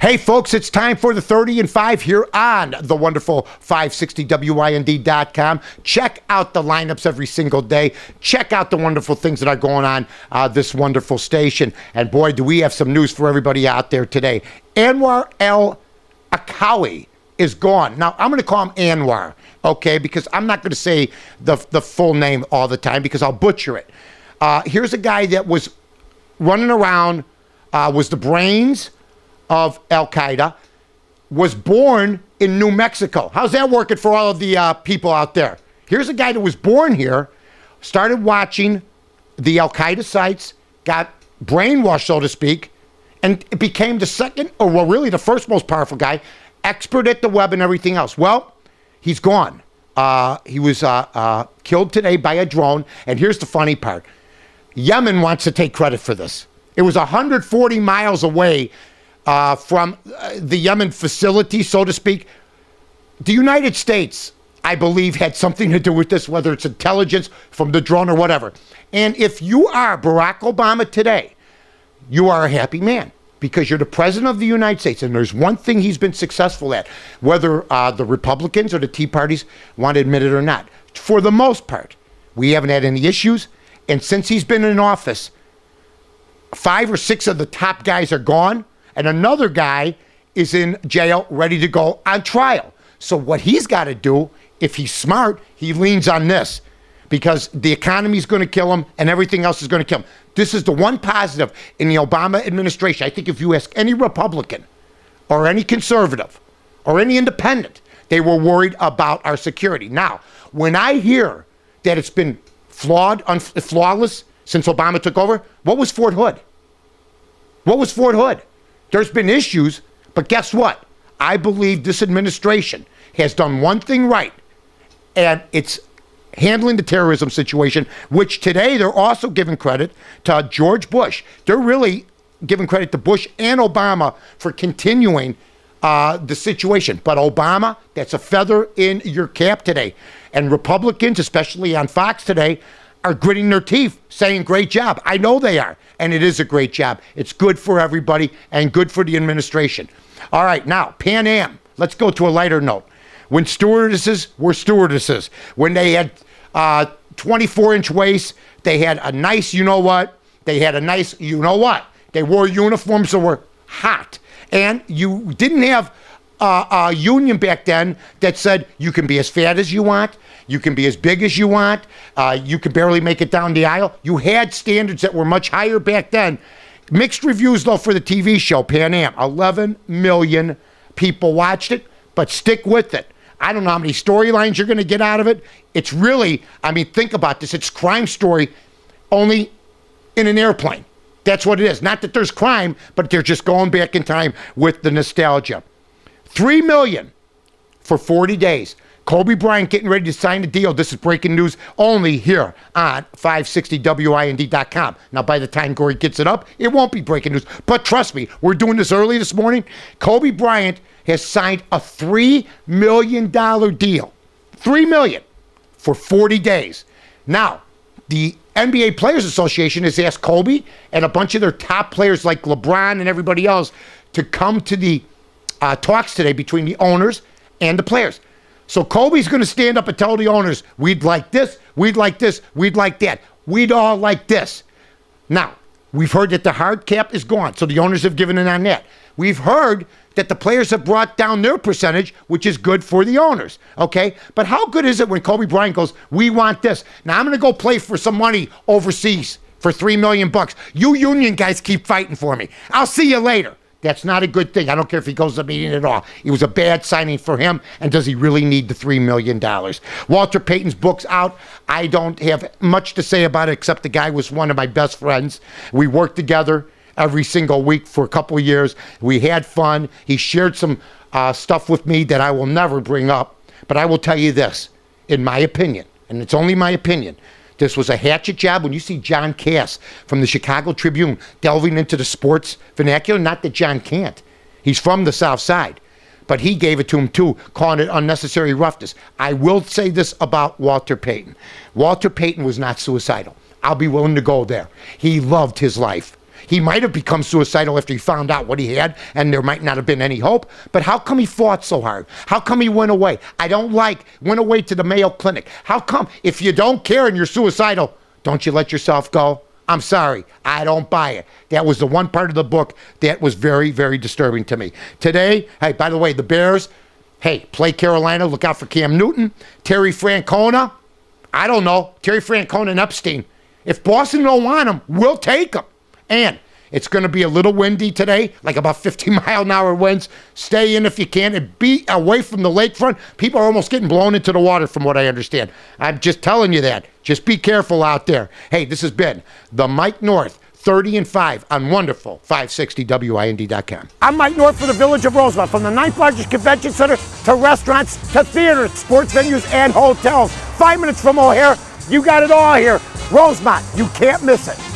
Hey, folks, it's time for the 30 and 5 here on the wonderful 560WIND.com. Check out the lineups every single day. Check out the wonderful things that are going on this wonderful station. And boy, do we have some news for everybody out there today. Anwar El-Akawi is gone. Now, I'm going to call him Anwar, okay, because I'm not going to say the full name all the time because I'll butcher it. Here's a guy that was running around, was the brains of Al-Qaeda, was born in New Mexico. How's that working for all of the people out there? Here's a guy that was born here, started watching the Al-Qaeda sites, got brainwashed, so to speak, and it became the second, or well, really the first most powerful guy, expert at the web and everything else. Well, he's gone. He was killed today by a drone, and here's the funny part. Yemen wants to take credit for this. It was 140 miles away from the Yemen facility, so to speak. The United States, I believe, had something to do with this, whether it's intelligence from the drone or whatever. And if you are Barack Obama today, you are a happy man because you're the president of the United States. And there's one thing he's been successful at, whether the Republicans or the Tea Parties want to admit it or not. For the most part, we haven't had any issues. And since he's been in office, 5 or 6 of the top guys are gone. And another guy is in jail, ready to go on trial. So what he's got to do, if he's smart, he leans on this because the economy is going to kill him and everything else is going to kill him. This is the one positive in the Obama administration. I think if you ask any Republican or any conservative or any independent, they were worried about our security. Now, when I hear that it's been flawless since Obama took over, what was Fort Hood? What was Fort Hood? There's been issues, but guess what? I believe this administration has done one thing right, and it's handling the terrorism situation, which today they're also giving credit to George Bush. They're really giving credit to Bush and Obama for continuing the situation. But Obama, that's a feather in your cap today. And Republicans, especially on Fox today, are gritting their teeth, saying, great job. I know they are, and it is a great job. It's good for everybody and good for the administration. All right, now, Pan Am. Let's go to a lighter note. When stewardesses were stewardesses, when they had 24-inch waists, they had a nice you-know-what, they had a nice you-know-what. They wore uniforms that were hot. And you didn't have a union back then that said you can be as fat as you want, you can be as big as you want, you can barely make it down the aisle. You had standards that were much higher back then. Mixed reviews, though, for the TV show, Pan Am. 11 million people watched it, but stick with it. I don't know how many storylines you're going to get out of it. It's really, I mean, think about this. It's crime story only in an airplane. That's what it is. Not that there's crime, but they're just going back in time with the nostalgia. $3 million for 40 days. Kobe Bryant getting ready to sign a deal. This is breaking news only here on 560WIND.com. Now, by the time Corey gets it up, it won't be breaking news. But trust me, we're doing this early this morning. Kobe Bryant has signed a $3 million deal. $3 million for 40 days. Now, the NBA Players Association has asked Kobe and a bunch of their top players like LeBron and everybody else to come to the talks today between the owners and the players. So Kobe's going to stand up and tell the owners, we'd like this, we'd like this, we'd like that. We'd all like this. Now, we've heard that the hard cap is gone, so the owners have given in on that. We've heard that the players have brought down their percentage, which is good for the owners, okay? But how good is it when Kobe Bryant goes, we want this. Now, I'm going to go play for some money overseas for $3 million. You union guys keep fighting for me. I'll see you later. That's not a good thing. I don't care if he goes to the meeting at all. It was a bad signing for him, and does he really need the $3 million? Walter Payton's book's out. I don't have much to say about it, except the guy was one of my best friends. We worked together every single week for a couple of years. We had fun. He shared some stuff with me that I will never bring up, but I will tell you this, in my opinion, and it's only my opinion, this was a hatchet job. When you see John Cass from the Chicago Tribune delving into the sports vernacular, not that John can't. He's from the South Side. But he gave it to him too, calling it unnecessary roughness. I will say this about Walter Payton. Walter Payton was not suicidal. I'll be willing to go there. He loved his life. He might have become suicidal after he found out what he had, and there might not have been any hope. But how come he fought so hard? How come he went away? Went away to the Mayo Clinic. How come, if you don't care and you're suicidal, don't you let yourself go? I'm sorry, I don't buy it. That was the one part of the book that was very, very disturbing to me. Today, hey, by the way, the Bears, hey, play Carolina. Look out for Cam Newton. Terry Francona, I don't know. Terry Francona and Epstein. If Boston don't want him, we'll take him. And it's going to be a little windy today, like about 50-mile-an-hour winds. Stay in if you can and be away from the lakefront. People are almost getting blown into the water from what I understand. I'm just telling you that. Just be careful out there. Hey, this has been the Mike North 30 and 5 on wonderful 560WIND.com. I'm Mike North for the Village of Rosemont. From the 9th largest convention center to restaurants to theaters, sports venues, and hotels. 5 minutes from O'Hare, you got it all here. Rosemont, you can't miss it.